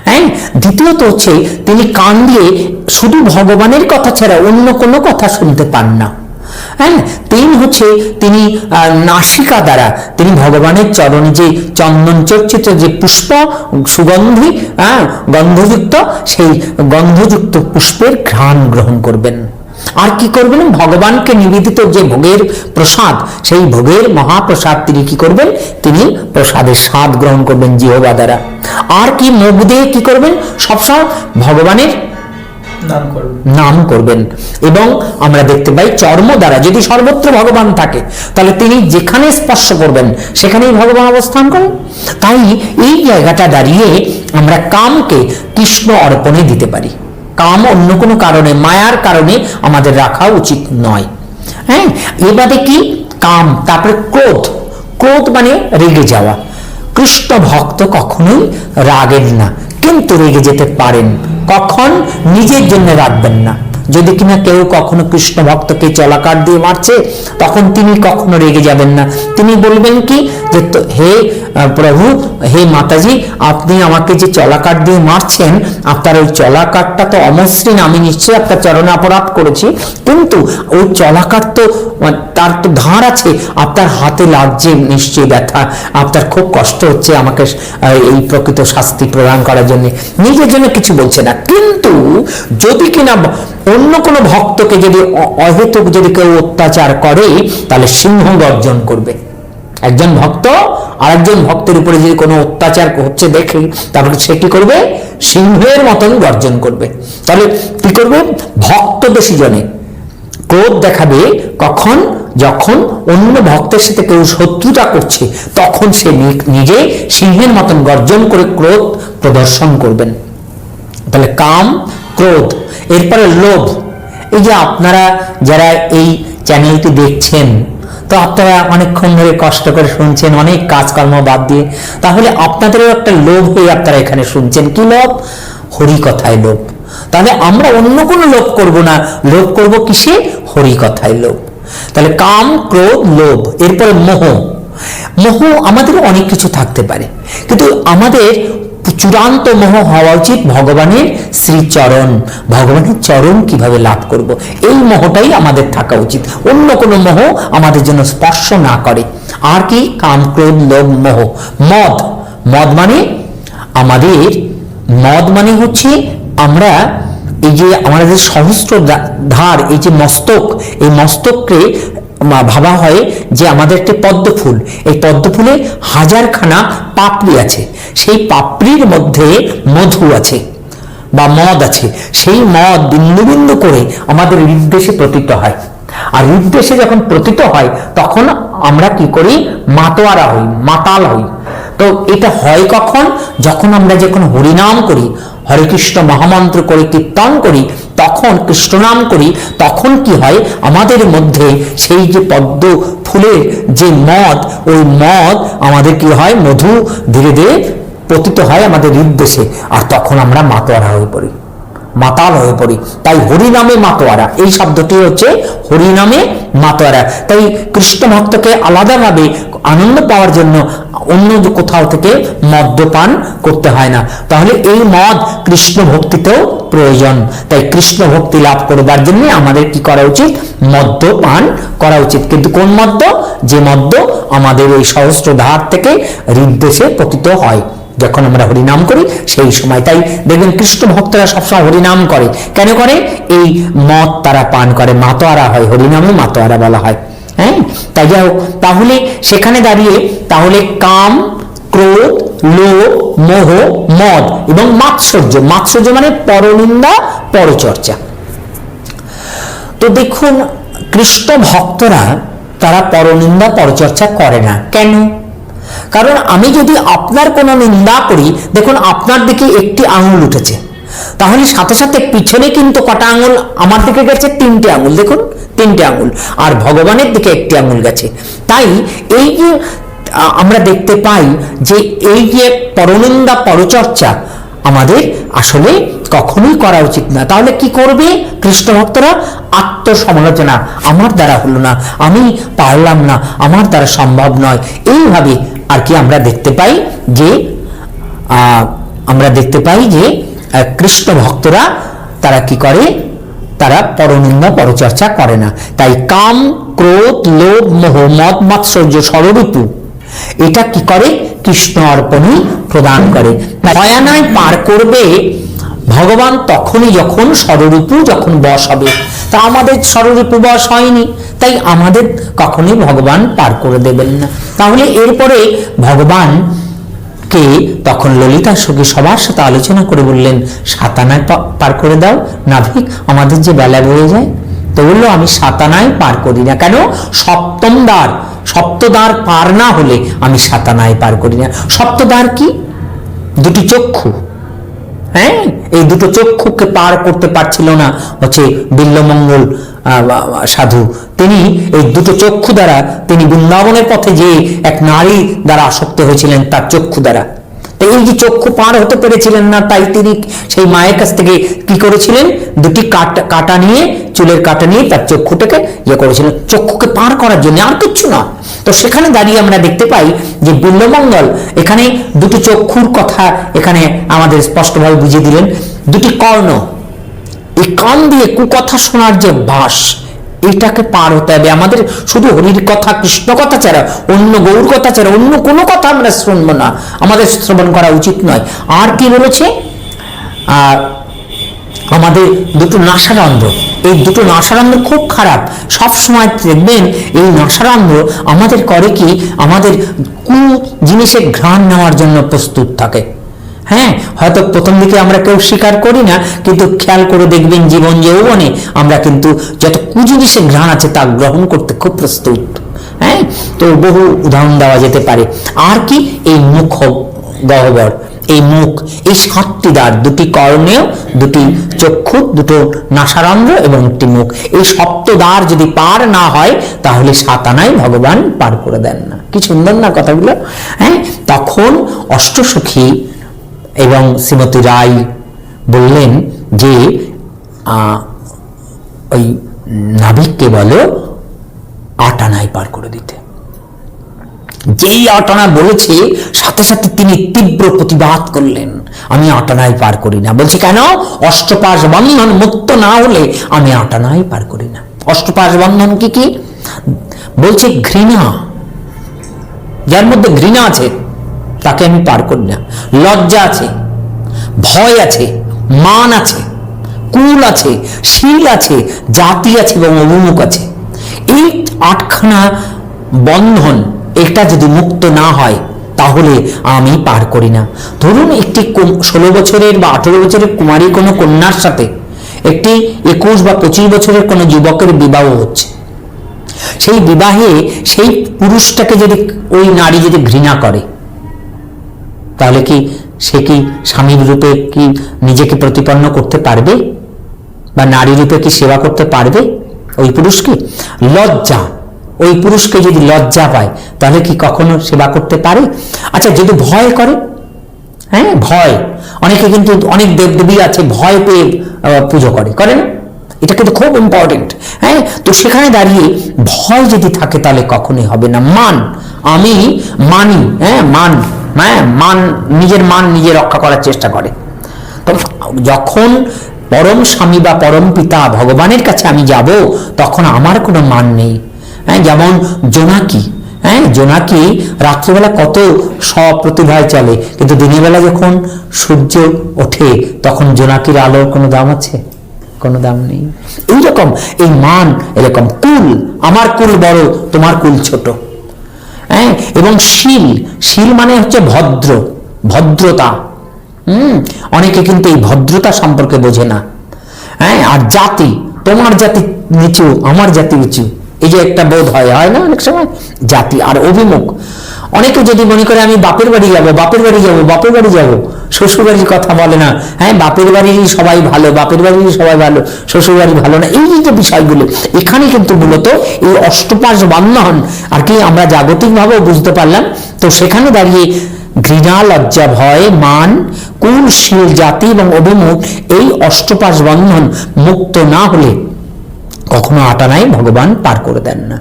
S1: হ্যাঁ, দ্বিতীয়ত হচ্ছে তিনি কান দিয়ে শুধু ভগবানের কথা ছাড়া অন্য কোনো কথা শুনতে পান না। হ্যাঁ, তিনি নাসিকা দ্বারা তিনি ভগবানের চরণে যে চন্দন চর্চিত যে পুষ্প সুগন্ধি গন্ধযুক্ত, সেই গন্ধযুক্ত পুষ্পের ঘ্রাণ গ্রহণ করবেন। আর কি করবেন? ভগবানকে নিবেদিত যে ভোগের প্রসাদ, সেই ভোগের মহাপ্রসাদ তিনি কি করবেন? তিনি প্রসাদের স্বাদ গ্রহণ করবেন জিহ্বা দ্বারা। আর কি মুখ দিয়ে কি করবেন? সবসময় ভগবানের নাম করবেন। এবং আমরা দেখতে পাই চর্ম দ্বারা যদি সর্বত্র ভগবান থাকে, তাহলে তিনি যেখানে স্পর্শ করবেন সেখানেই ভগবান অবস্থান করেন। তাই এই জায়গাটা দাঁড়িয়ে আমরা কামকে কৃষ্ণ অর্পণে দিতে পারি। কাম অন্য কোনো কারণে, মায়ার কারণে আমাদের রাখা উচিত নয়। হ্যাঁ, এবারে কি কাম। তারপরে ক্রোধ। ক্রোধ মানে রেগে যাওয়া। কৃষ্ণ ভক্ত কখনোই রাগেন না, কিন্তু রেগে যেতে পারেন। কখন? নিজের জন্য রাখবেন না। যদি কিনা কেউ কখনো কৃষ্ণ ভক্তকে চলাকার দিয়ে মারছে, তখন তিনি কখনো রেগে যাবেন না। তিনি বলবেন কি যে, হে প্রভু, হে মাতাজি, আপনি আমাকে যে চলাকার দিয়ে মারছেন, আপনার ওই চলাকারটা তো অমসৃণ, আমি নিশ্চয়ই আপনার চরণে অপরাধ করেছি, কিন্তু ওই চলাকার তো তার তো ধার আছে, আপনার হাতে লাগছে নিশ্চয়ই ব্যথা, আপনার খুব কষ্ট হচ্ছে আমাকে এই প্রকৃত শাস্তি প্রদান করার জন্য। নিজের জন্য কিছু বলছে না। কিন্তু যদি কিনা অন্য কোনো ভক্তকে যদি অহেতুক যদি কেউ অত্যাচার করে, তাহলে সিংহ গর্জন করবে। একজন ভক্ত আরেকজন ভক্তের উপরে যদি কোনো অত্যাচার হচ্ছে দেখে, তারপরে সে কি করবে? সিংহের মতন গর্জন করবে। তাহলে কি করবে? ভক্ত দোষী জনে ক্রোধ দেখাবে কখন? যখন অন্য ভক্তের সাথে কেউ শত্রুতা করছে, তখন সে নিজে সিংহের মতন গর্জন করে ক্রোধ প্রদর্শন করবেন। তাহলে কাম, ক্রোধ। এরপরে লোভ। এই যে আপনারা যারা এই চ্যানেলটি দেখছেন, তো আপনারা অনেকক্ষণ ধরে কষ্ট করে শুনছেন, অনেক কাজকর্ম বাদ দিয়ে, তাহলে আপনাদেরও একটা লোভ হয়ে আপনারা এখানে শুনছেন। কি লোভ? হরি কথায় লোভ। তাহলে আমরা অন্য কোনো লোভ করব না, লোভ করব কিসে? হরি কথায় লোভ। তাহলে কাম, ক্রোধ, লোভ। এরপরে মোহ। মোহ আমাদের অনেক কিছু থাকতে পারে, কিন্তু আমাদের চূড়ান্ত মোহ হওয়া উচিত ভগবানের শ্রীচরণ। ভগবানের চরণ কিভাবে লাভ করব, এই মোহটাই আমাদের থাকা উচিত। অন্য কোনো মোহ আমাদের জন্য স্পর্শ না করে। আর কি? কাম, ক্রোধ, লোভ, মোহ। মদ, মদ মানে আমাদের, মদ মানে হচ্ছে আমরা এই যে আমাদের সহস্র ধার, এই যে মস্তক, এই মস্তককে ভাবা হয় যে আমাদের একটি পদ্ম ফুল, এই পদ্ম ফুলে হাজারখানা পাপড়ি আছে, সেই পাপড়ির মধ্যে মধু আছে বা মদ আছে। সেই মদ বিন্দু বিন্দু করে আমাদের হৃদদেশে পতিত হয়, আর হৃদদেশে যখন পতিত হয় তখন আমরা কি করি? মাতোয়ারা হই, মাতাল হই। তো এটা হয় কখন? যখন আমরা যখন হরিনাম করি, হরে কৃষ্ণ মহামন্ত্র করে কীর্তন করি, তখন কৃষ্ণ নাম করি, তখন কি হয়? আমাদের মধ্যে সেই যে পদ্ম ফুলের যে মদ, ওই মদ আমাদের কি হয়? মধু ধীরে ধীরে পতিত হয় আমাদের হৃদদেশে, আর তখন আমরা মাতোয়ারা হয়ে পড়ি, মাতাল হয়ে পড়ি। তাই হরিনামে মাতোয়ারা, এই শব্দটি হচ্ছে হরিনামে মাতোয়ারা। তাই কৃষ্ণ ভক্তকে আলাদাভাবে আনন্দ পাওয়ার জন্য অন্য কোথাও থেকে মদ্যপান করতে হয় না। তাহলে এই মদ কৃষ্ণ ভক্তিতেও প্রয়োজন। তাই কৃষ্ণ ভক্তি লাভ করবার জন্য আমাদের কি করা উচিত? মদ্যপান করা উচিত। কিন্তু কোন মদ্য? যে মদ্য আমাদের ওই সহস্র ধার থেকে হৃদদেশে পতিত হয় যখন আমরা হরিনাম করি সেই সময়। তাই দেখবেন কৃষ্ণ ভক্তরা সবসময় হরিনাম করে। কেন করে? এই মদ তারা পান করে, মাতোয়ারা হয়, হরিনামে মাতোয়ারা বলা হয়। হ্যাঁ, তাই যাই হোক, তাহলে সেখানে দাঁড়িয়ে তাহলে কাম, ক্রোধ, লোভ, মোহ, মদ এবং মাৎসর্য, মাৎসর্য মানে পরনিন্দা, পরচর্চা। তো দেখুন, কৃষ্ণ ভক্তরা তারা পরনিন্দা, পরচর্চা করে না। কেন? কারণ আমি যদি আপনার কোনো নিন্দা করি, দেখুন আপনার দিকে একটি আঙুল উঠেছে, তাহলে সাথে সাথে পিছনে কিন্তু কটা আঙুল আমার দিকে গেছে? 3টে আঙুল। দেখুন 3টে আঙুল, আর ভগবানের দিকে একটি আঙুল গেছে। তাই এই যে আমরা দেখতে পাই যে এই যে পরনিন্দা, পরচর্চা আমাদের আসলে কখনোই করা উচিত না। তাহলে কি করবে কৃষ্ণ ভক্তরা? আত্মসমালোচনা, আমার দ্বারা হলো না, আমি পারলাম না, আমার দ্বারা সম্ভব নয়, এইভাবে আর কি আমরা দেখতে পাই যে কৃষ্ণ ভক্তরা তারা কি করে? তারা পরনিন্দা, পরচর্চা করে না। তাই কাম, ক্রোধ, লোভ, মোহ, মদ, মাৎসর্য, ষড়রিপু এটা কি করে? কৃষ্ণ অর্পণই প্রদান করে। দয়ানয় পার করবে ভগবান তখনই যখন ষড়রিপু যখন বশ হবে। তা আমাদের ষড়রিপু বশ হয়নি, তাই আমাদের কখনোই ভগবান পার করে দেবেন না। তাহলে এরপরে ভগবান কে তখন ললিতা সখী সবার সাথে আলোচনা করে বললেন, সাতানায় পার করে দাও নাভিক, আমাদের যে বেলা বয়ে যায়। তো বললো, আমি সাতানায় পার করি না। কেন? সপ্তদ্বার পার না হলে আমি সাতানায় পার করি না। সপ্তদ্বার কি? 2টি চক্ষু। হ্যাঁ, এই 2টো চক্ষুকে পার করতে পারছিল না হচ্ছে বিল্বমঙ্গল সাধু। তিনি এই 2টো চক্ষু দ্বারা তিনি বৃন্দাবনের পথে যে এক নারী দ্বারা আসক্ত হয়েছিলেন তার চক্ষু দ্বারা। এই যে চক্ষু পার হতে পেরেছিলেন না, তাই তিনি সেই মায়ের কাছ থেকে কি করেছিলেন? 2টি কাটা নিয়ে, চুলের কাটা নিয়ে তার চক্ষুটাকে ইয়ে করেছিলেন, চক্ষুকে পার করার জন্য, আর কিচ্ছু না। তো সেখানে দাঁড়িয়ে আমরা দেখতে পাই যে বিল্বমঙ্গল এখানে 2টি চক্ষুর কথা এখানে আমাদের স্পষ্টভাবে বুঝিয়ে দিলেন। 2টি কর্ণ, এই কান দিয়ে কুকথা শোনার যে বাস, এটাকে পার হতে হবে আমাদের। শুধু হরির কথা, কৃষ্ণ কথা ছাড়া, অন্য গৌর কথা ছাড়া অন্য কোনো কথা আমরা শুনবো না, আমাদের শ্রবণ করা উচিত নয়। আর কি বলেছে? আমাদের 2টো নাসারন্ধ্র, এই 2টো নাসারন্ধ্র খুব খারাপ। সব সময় দেখবেন এই নাসারন্ধ্র আমাদের করে কি? আমাদের কোন জিনিসের ঘ্রাণ নেওয়ার জন্য প্রস্তুত থাকে। হ্যাঁ, হয়তো প্রথম দিকে আমরা কেউ স্বীকার করি না, কিন্তু খেয়াল করে দেখবেন জীবন যৌবনে আমরা কিন্তু যত কুজিনিসের ঘ্রাণ আছে তা গ্রহণ করতে খুব প্রস্তুত। হ্যাঁ, তো বহু উদাহরণ দেওয়া যেতে পারে। আর কি? এই মুখ গহ্বর, এই মুখ, এই 7টি দ্বার, 2টি কর্ণেয়, 2টি চক্ষু, 2টো নাসারন্ধ্র এবং একটি মুখ, এই সপ্তদ্বার যদি পার না হয় তাহলে সাতানায় ভগবান পার করে দেন না। কি সুন্দর না কথাগুলো? হ্যাঁ, তখন অষ্টসখী এবং শ্রীমতী রায় বললেন যে ওই নাবিককে বলো 8 আনায় পার করে দিতে। যেই 8 আনা বলেছে সাথে সাথে তিনি তীব্র প্রতিবাদ করলেন, আমি 8 আনায় পার করি না। বলছে কেন? অষ্টপাশ বন্ধন মুক্ত না হলে আমি 8 আনায় পার করি না। অষ্টপাশ বন্ধন কি কি? বলছে ঘৃণা, যার মধ্যে ঘৃণা আছে তাকে আমি পার করি না। লজ্জা আছে, ভয় আছে, মান আছে, কুল আছে, শীল আছে, জাতি আছে এবং অভিমুখ আছে। এই 8খানা বন্ধন এটা যদি মুক্ত না হয় তাহলে আমি পার করি না। ধরুন একটি 16 বছরের বা 18 বছরের কুমারী কোনো কন্যার সাথে একটি 21 বা 25 বছরের কোনো যুবকের বিবাহ হচ্ছে, সেই বিবাহে সেই পুরুষটাকে যদি ওই নারী যদি ঘৃণা করে তাহলে কি সে কি স্বামীর রূপে কি নিজেকে প্রতিপন্ন করতে পারবে বা নারী রূপে কি সেবা করতে পারবে ওই পুরুষকে? লজ্জা, ওই পুরুষকে যদি লজ্জা পায় তাহলে কি কখনো সেবা করতে পারে? আচ্ছা, যদি ভয় করে, হ্যাঁ ভয়, অনেকে কিন্তু অনেক দেবদেবী আছে ভয় পেয়ে পুজো করে না? এটা কিন্তু খুব ইম্পর্টেন্ট। হ্যাঁ, তো সেখানে দাঁড়িয়ে ভয় যদি থাকে তাহলে কখনোই হবে না। মান, আমি মানি, মান, নিজের মান নিজে রক্ষা করার চেষ্টা করে। তো যখন পরম স্বামী বা পরম পিতা ভগবানের কাছে আমি যাব তখন আমার কোনো মান নেই। হ্যাঁ, যেমন জোনাকি, জোনাকি রাত্রিবেলা কত সপ্রতিভায় চলে, কিন্তু দিনের বেলা যখন সূর্য ওঠে তখন জোনাকির আলোর কোনো দাম আছে? কোনো দাম নেই। এইরকম এই মান, এরকম কুল, আমার কুল বড় তোমার কুল ছোট। হ্যাঁ, এবং শীল, শীল মানে হচ্ছে ভদ্রতা। অনেকে কিন্তু এই ভদ্রতা সম্পর্কে বোঝে না। হ্যাঁ, আর জাতি, তোমার জাতি নিচু আমার জাতি উঁচু, এই যে একটা বোধ হয় না অনেক সময়, জাতি। আর অভিমুখ, অনেকে যদি মনে করে আমি বাপের বাড়ি যাব, শ্বশুর বাড়ির কথা বলে না। হ্যাঁ, বাপের বাড়ির সবাই ভালো, শ্বশুর বাড়ি ভালো না, এই যে বিষয়গুলো এখানে কিন্তু মূলত এই অষ্টপাশ বন্ধন আর কি আমরা জাগতিক ভাবে বুঝতে পারলাম। তো সেখানে দাঁড়িয়ে ঘৃণা, লজ্জা, ভয়, মান, কুল, শীল, জাতি এবং অভিমুখ, এই অষ্টপাশ বন্ধন মুক্ত না হলে কখনো আটানাই ভগবান পার করে দেন না।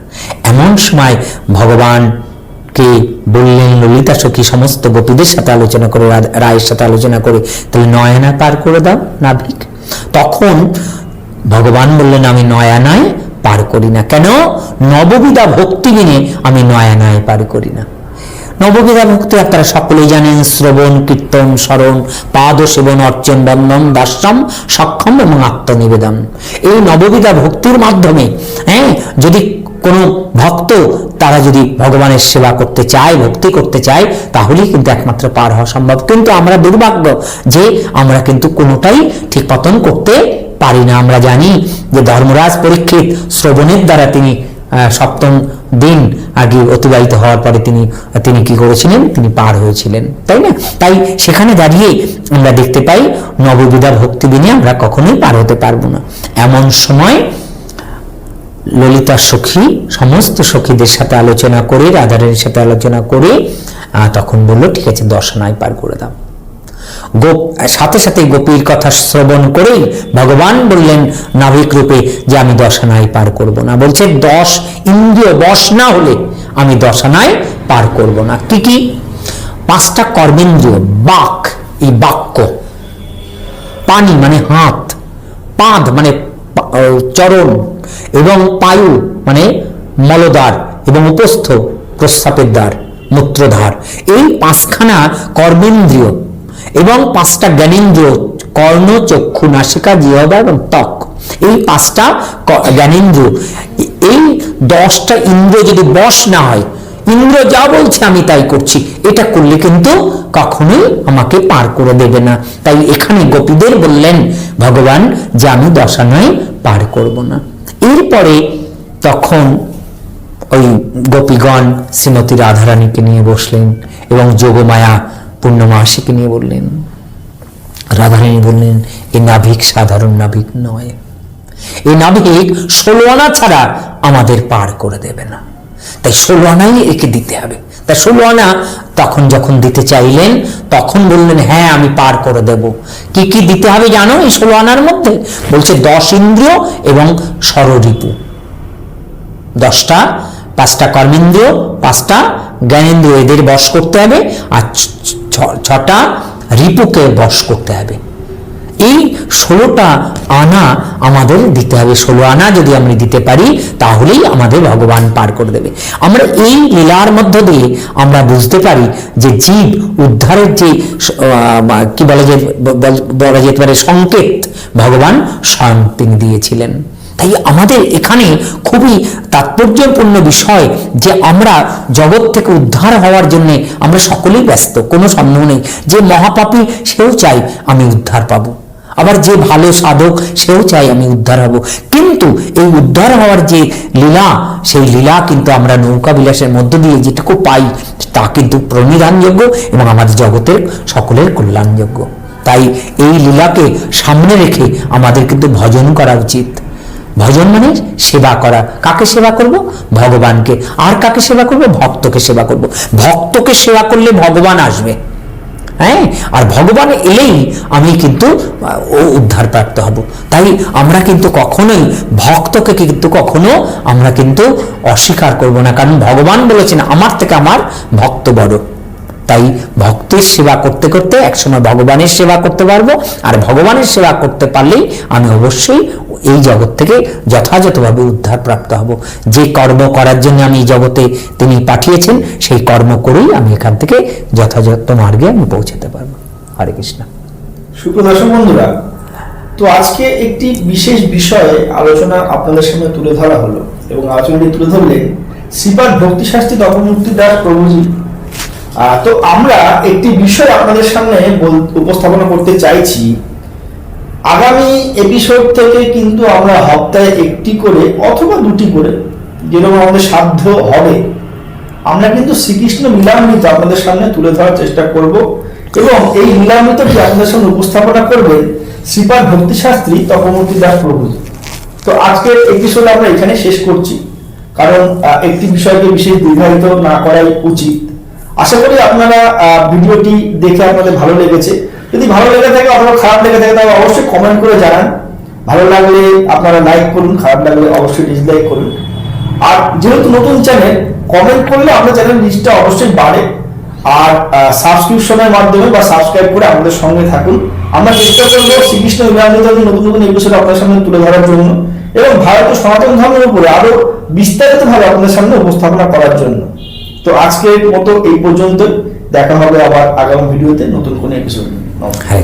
S1: এমন সময় ভগবানকে বললেন ললিতা সখী সমস্ত গোপীদের সাথে আলোচনা করে, রায়ের সাথে আলোচনা করে, তাহলে নয়না পার করে দাও নাভিক। তখন ভগবান বললেন আমি নয়নায় পার করি না। কেন? নববিধা ভক্তি বিনে আমি নয়নায় পার করি না। নববিধা ভক্তি আপনারা সকলেই জানেন, শ্রবণ, কীর্তন, স্মরণ, পাদ সেবন, অর্চন, বন্দন, দাস্যম, সক্ষম এবং আত্মনিবেদন। এই নববিধা ভক্তির মাধ্যমে যদি কোনো ভক্ত তারা যদি ভগবানের সেবা করতে চায়, ভক্তি করতে চায়, তাহলেই কিন্তু একমাত্র পার হওয়া সম্ভব। কিন্তু আমরা দুর্ভাগ্য যে আমরা কিন্তু কোনোটাই ঠিক মতন করতে পারি না। আমরা জানি যে ধর্মরাজ পরীক্ষিত শ্রবণের দ্বারা তিনি 7ম দিন আগে অতিবাহিত হওয়ার পরে তিনি কি করেছিলেন? তিনি পার হয়েছিলেন, তাই না? তাই সেখানে দাঁড়িয়ে আমরা দেখতে পাই নববিধা ভক্তি বিনে আমরা কখনোই পার হতে পারবো না। এমন সময় ললিতা সখী সমস্ত সখীদের সাথে আলোচনা করে, রাধারানীর সাথে আলোচনা করে তখন বলল ঠিক আছে, দশনায় পার করে দাও। সাথে সাথে গোপীর কথা শ্রবণ করেই ভগবান বললেন নাভিক রূপে যে আমি দশানায় পার করব না। বলছে 10 ইন্দ্রিয় বশ না হলে আমি দশানায় পার করব না। কি কি? 5টা কর্মেন্দ্রিয়, বাক এই বাক্য, পানি মানে হাত, পাদ মানে চরণ, এবং পায়ু মানে মলদ্বার, এবং উপস্থ প্রস্রাবের দ্বার, মূত্রধার। এই 5খানা কর্মেন্দ্রিয় এবং 5টা জ্ঞানেন্দ্রিয়, কর্ণ, চক্ষু, নাসিকা, জিহ্বা এবং ত্বক, এই 5টা জ্ঞানেন্দ্রিয়, এই 10টা ইন্দ্রিয় যদি বশ না হয়, ইন্দ্র যা বলছে আমি তাই করছি, এটা করলে কিন্তু কখনোই আমাকে পার করে দেবে না। তাই এখানে গোপীদের বললেন ভগবান যে আমি দশানায় পার করব না। এরপরে তখন ওই গোপীগণ শ্রীমতী রাধারানীকে নিয়ে বসলেন এবং যোগমায়া পূর্ণমাসীকে নিয়ে বললেন। রাধারানী বললেন এই নাভিক সাধারণ নাভিক নয়, এই নাভিক 16 আনা ছাড়া আমাদের পার করে দেবে না, তাই 16 আনাই একে দিতে হবে। তাই 16 আনা তখন যখন দিতে চাইলেন তখন বললেন হ্যাঁ আমি পার করে দেব। কি কি দিতে হবে জানো এই 16 আনার মধ্যে? বলছে 10 ইন্দ্রিয় এবং ষড়রিপু, 5টা কর্মেন্দ্রিয়, 5টা জ্ঞানেন্দ্রিয়, এদের বশ করতে হবে, আর 6টা রিপুকে বশ করতে হবে। এই 16টা আনা আমাদের দিতে হবে। 16 আনা যদি আমরা দিতে পারি তাহলেই আমাদের ভগবান পার করে দেবে। আমরা এই লীলার মধ্য দিয়ে আমরা বুঝতে পারি যে জীব উদ্ধারের যে কি বলা যেতে পারে সংকেত ভগবান স্বয়ং তিনি দিয়েছিলেন। তাই আমাদের এখানে খুবই তাৎপর্যপূর্ণ বিষয় যে আমরা জগৎ থেকে উদ্ধার হওয়ার জন্য আমরা সকলেই ব্যস্ত, কোনো সন্দেহ নেই। যে মহাপাপী সেও চাই আমি উদ্ধার পাবো, আবার যে ভালো সাধক সেও চাই আমি উদ্ধার হব। কিন্তু এই উদ্ধার হওয়ার যে লীলা, সেই লীলা কিন্তু আমরা নৌকা বিলাসের মধ্য দিয়ে যেটুকু পাই তা কিন্তু প্রণিধানযোগ্য এবং আমাদের জগতের সকলের কল্যাণযোগ্য। তাই এই লীলাকে সামনে রেখে আমাদের কিন্তু ভজন করা উচিত। ভজন মানে সেবা করা। কাকে সেবা করব? ভগবানকে। আর কাকে সেবা করব? ভক্তকে সেবা করব। ভক্তকে সেবা করলে ভগবান আসবে, হ্যাঁ, আর ভগবান এলেই আমি কিন্তু উদ্ধার প্রাপ্ত হব। তাই আমরা কিন্তু কখনোই ভক্তকে কিন্তু কখনো আমরা কিন্তু অস্বীকার করব না, কারণ ভগবান বলেছেন আমার থেকে আমার ভক্ত বড়। তাই ভক্তের সেবা করতে করতে একসময় ভগবানের সেবা করতে পারবো, আর ভগবানের সেবা করতে পারলেই আমি অবশ্যই এই জগৎ থেকে যথাযথভাবে উদ্ধার প্রাপ্ত হব। যে কর্ম করার জন্য আমি এই জগতে তিনি পাঠিয়েছেন সেই কর্ম করেই আমি এখান থেকে যথাযথ মার্গে আমি পৌঁছাতে পারবো। হরে কৃষ্ণ।
S2: সুপ্রদর্শক বন্ধুরা, তো আজকে একটি বিশেষ বিষয়ে আলোচনা আপনাদের সামনে তুলে ধরা হলো এবং আলোচনাটি তুলে ধরলেন শ্রীপাদ ভক্তিশাস্ত্রী তপমূর্তি দাস প্রভুজি। তো আমরা একটি বিষয় আপনাদের সামনে উপস্থাপনা করতে চাইছি। আগামী এপিসোড থেকে কিন্তু আমরা সপ্তাহে একটি করে অথবা দুটি করে, যেরকম আমাদের সাধ্য হবে, আমরা কিন্তু শ্রীকৃষ্ণ লীলামৃত আপনাদের সামনে তুলে ধরার চেষ্টা করব এবং এই লীলামৃতটি আপনাদের সামনে উপস্থাপনা করবেন শ্রীপাদ ভক্তিশাস্ত্রী তপমূর্তি দাস প্রভুজি। তো আজকের এপিসোড আমরা এখানে শেষ করছি, কারণ একটি বিষয়কে বিশেষ দীর্ঘায়িত না করাই উচিত। আশা করি আপনারা ভিডিওটি দেখে আপনাদের ভালো লেগেছে। যদি ভালো লেগে থাকে অথবা খারাপ লেগে থাকে তাহলে অবশ্যই কমেন্ট করে জানান। ভালো লাগলে আপনারা লাইক করুন, খারাপ লাগলে অবশ্যই ডিসলাইক করুন। আর যেহেতু নতুন চ্যানেল, কমেন্ট করলে আমাদের চ্যানেল লিস্টটা অবশ্যই বাড়ে। আর সাবস্ক্রিপশনের মাধ্যমে বা সাবস্ক্রাইব করে আমাদের সঙ্গে থাকুন। আমরা চেষ্টা করবো শ্রীকৃষ্ণ লীলামৃত নতুন নতুন এপিসোড আপনাদের সামনে তুলে ধরার জন্য এবং ভারতীয় সনাতন ধর্মের উপরে আরো বিস্তারিতভাবে আপনাদের সামনে উপস্থাপনা করার জন্য। তো আজকের মতো এই পর্যন্ত, দেখা হবে আবার আগামী ভিডিওতে নতুন কোনো এপিসোড। নমস্কার।